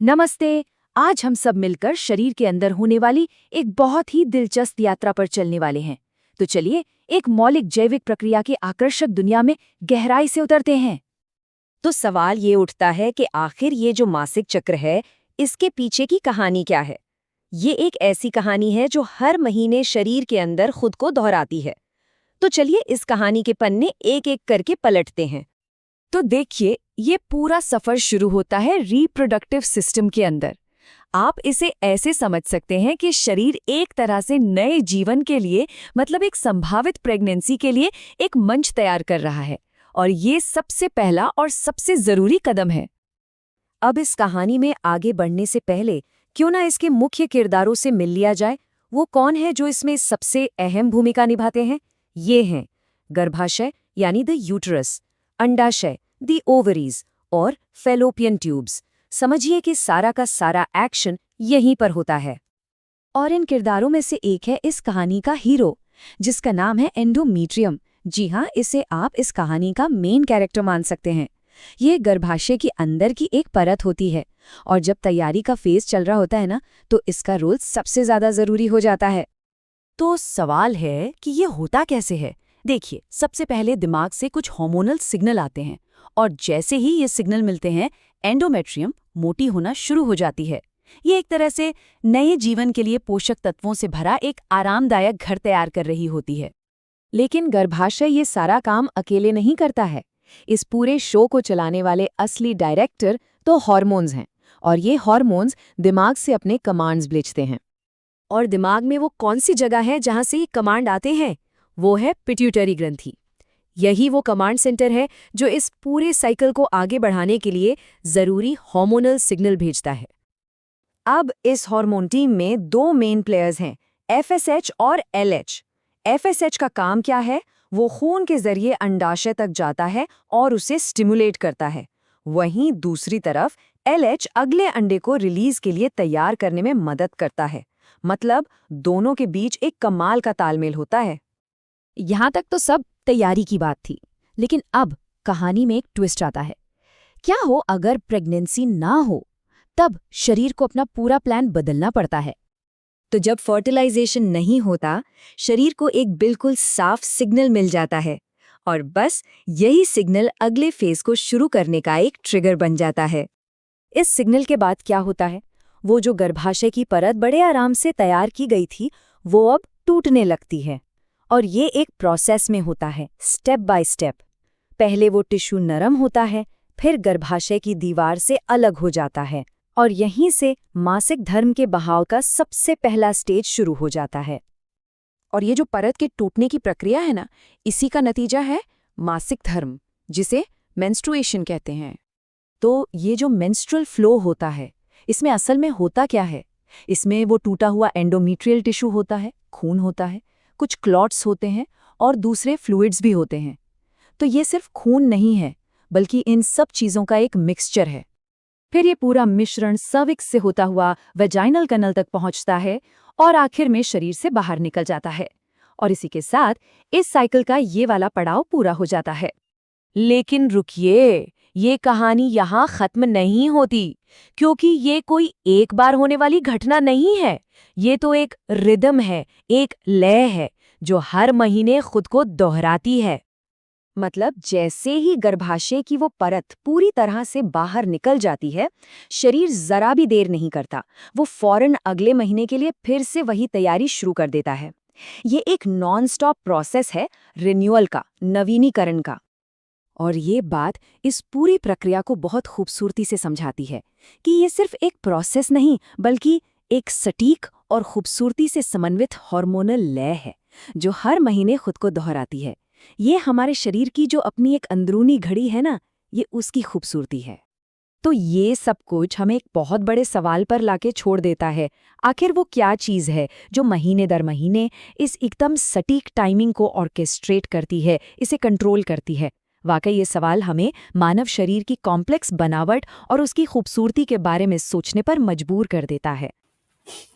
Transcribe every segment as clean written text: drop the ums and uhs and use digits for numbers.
नमस्ते। आज हम सब मिलकर शरीर के अंदर होने वाली एक बहुत ही दिलचस्प यात्रा पर चलने वाले हैं। तो चलिए एक मौलिक जैविक प्रक्रिया की आकर्षक दुनिया में गहराई से उतरते हैं। तो सवाल ये उठता है कि आखिर ये जो मासिक चक्र है, इसके पीछे की कहानी क्या है? ये एक ऐसी कहानी है जो हर महीने शरीर के अंदर खुद को दोहराती है। तो चलिए इस कहानी के पन्ने एक एक करके पलटते हैं। तो देखिए, ये पूरा सफर शुरू होता है रिप्रोडक्टिव सिस्टम के अंदर। आप इसे ऐसे समझ सकते हैं कि शरीर एक तरह से नए जीवन के लिए, मतलब एक संभावित प्रेगनेंसी के लिए एक मंच तैयार कर रहा है। और ये सबसे पहला और सबसे जरूरी कदम है। अब इस कहानी में आगे बढ़ने से पहले क्यों ना इसके मुख्य किरदारों से मिल लिया जाए। वो कौन है जो इसमें सबसे अहम भूमिका निभाते हैं? ये हैं गर्भाशय यानी द यूटरस, अंडाशय द ओवरीज और फेलोपियन ट्यूब्स। समझिए कि सारा का सारा एक्शन यहीं पर होता है। और इन किरदारों में से एक है इस कहानी का हीरो, जिसका नाम है एंडोमीट्रियम। जी हाँ, इसे आप इस कहानी का मेन कैरेक्टर मान सकते हैं। ये गर्भाशय की अंदर की एक परत होती है, और जब तैयारी का फेज चल रहा होता है ना, तो इसका रोल सबसे ज्यादा जरूरी हो जाता है। तो सवाल है कि ये होता कैसे है। देखिए, सबसे पहले दिमाग से कुछ हार्मोनल सिग्नल आते हैं, और जैसे ही ये सिग्नल मिलते हैं, एंडोमेट्रियम मोटी होना शुरू हो जाती है। ये एक तरह से नए जीवन के लिए पोषक तत्वों से भरा एक आरामदायक घर तैयार कर रही होती है। लेकिन गर्भाशय ये सारा काम अकेले नहीं करता है। इस पूरे शो को चलाने वाले असली डायरेक्टर तो हार्मोन्स हैं, और ये हार्मोन्स दिमाग से अपने कमांड्स भेजते हैं। और दिमाग में वो कौन सी जगह है जहां से ये कमांड आते हैं? वो है पिट्यूटरी ग्रंथि। यही वो कमांड सेंटर है जो इस पूरे साइकिल को आगे बढ़ाने के लिए जरूरी हार्मोनल सिग्नल भेजता है। अब इस हार्मोन टीम में दो मेन प्लेयर्स हैं, एफएसएच और एलएच। एफएसएच का काम क्या है? वो खून के जरिए अंडाशय तक जाता है और उसे स्टिमुलेट करता है। वहीं दूसरी तरफ एलएच अगले अंडे को रिलीज के लिए तैयार करने में मदद करता है। मतलब दोनों के बीच एक कमाल का तालमेल होता है। यहाँ तक तो सब तैयारी की बात थी, लेकिन अब कहानी में एक ट्विस्ट आता है। क्या हो अगर प्रेगनेंसी ना हो? तब शरीर को अपना पूरा प्लान बदलना पड़ता है। तो जब फर्टिलाइजेशन नहीं होता, शरीर को एक बिल्कुल साफ सिग्नल मिल जाता है, और बस यही सिग्नल अगले फेज को शुरू करने का एक ट्रिगर बन जाता है। इस सिग्नल के बाद क्या होता है? वो जो गर्भाशय की परत बड़े आराम से तैयार की गई थी, वो अब टूटने लगती है। और ये एक प्रोसेस में होता है, स्टेप बाय स्टेप। पहले वो टिश्यू नरम होता है, फिर गर्भाशय की दीवार से अलग हो जाता है, और यहीं से मासिक धर्म के बहाव का सबसे पहला स्टेज शुरू हो जाता है। और ये जो परत के टूटने की प्रक्रिया है ना, इसी का नतीजा है मासिक धर्म, जिसे मेंस्ट्रुएशन कहते हैं। तो ये जो मेंस्ट्रुअल फ्लो होता है, इसमें असल में होता क्या है? इसमें वो टूटा हुआ एंडोमीट्रियल टिश्यू होता है, खून होता है, कुछ क्लॉट्स होते हैं, और दूसरे फ्लूइड्स भी होते हैं। तो ये सिर्फ खून नहीं है, बल्कि इन सब चीज़ों का एक मिक्सचर है। फिर ये पूरा मिश्रण सर्विक्स से होता हुआ वेजाइनल कनल तक पहुंचता है, और आखिर में शरीर से बाहर निकल जाता है। और इसी के साथ इस साइकिल का ये वाला पड़ाव पूरा हो जाता है। लेकिन रुकिए, ये कहानी यहाँ खत्म नहीं होती, क्योंकि ये कोई एक बार होने वाली घटना नहीं है। ये तो एक रिदम है, एक लय है, जो हर महीने खुद को दोहराती है। मतलब जैसे ही गर्भाशय की वो परत पूरी तरह से बाहर निकल जाती है, शरीर जरा भी देर नहीं करता। वो फौरन अगले महीने के लिए फिर से वही तैयारी शुरू कर देता है। ये एक नॉन स्टॉप प्रोसेस है, रिन्यूअल का, नवीनीकरण का। और ये बात इस पूरी प्रक्रिया को बहुत खूबसूरती से समझाती है कि ये सिर्फ एक प्रोसेस नहीं, बल्कि एक सटीक और खूबसूरती से समन्वित हार्मोनल लय है, जो हर महीने खुद को दोहराती है। ये हमारे शरीर की जो अपनी एक अंदरूनी घड़ी है ना, ये उसकी खूबसूरती है। तो ये सब कुछ हमें एक बहुत बड़े सवाल पर लाके छोड़ देता है। आखिर वो क्या चीज़ है जो महीने दर महीने इस एकदम सटीक टाइमिंग को ऑर्केस्ट्रेट करती है, इसे कंट्रोल करती है? वाकई ये सवाल हमें मानव शरीर की कॉम्प्लेक्स बनावट और उसकी खूबसूरती के बारे में सोचने पर मजबूर कर देता है।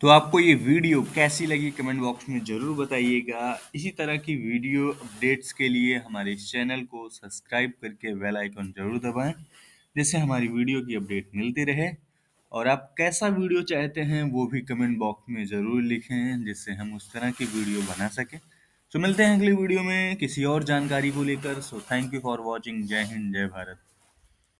तो आपको ये वीडियो कैसी लगी कमेंट बॉक्स में ज़रूर बताइएगा। इसी तरह की वीडियो अपडेट्स के लिए हमारे इस चैनल को सब्सक्राइब करके बेल आइकन ज़रूर दबाएं, जिससे हमारी वीडियो की अपडेट मिलती रहे। और आप कैसा वीडियो चाहते हैं वो भी कमेंट बॉक्स में ज़रूर लिखें, जिससे हम उस तरह की वीडियो बना सकें। तो मिलते हैं अगली वीडियो में किसी और जानकारी को लेकर। So thank you for watching. जय हिंद, जय भारत।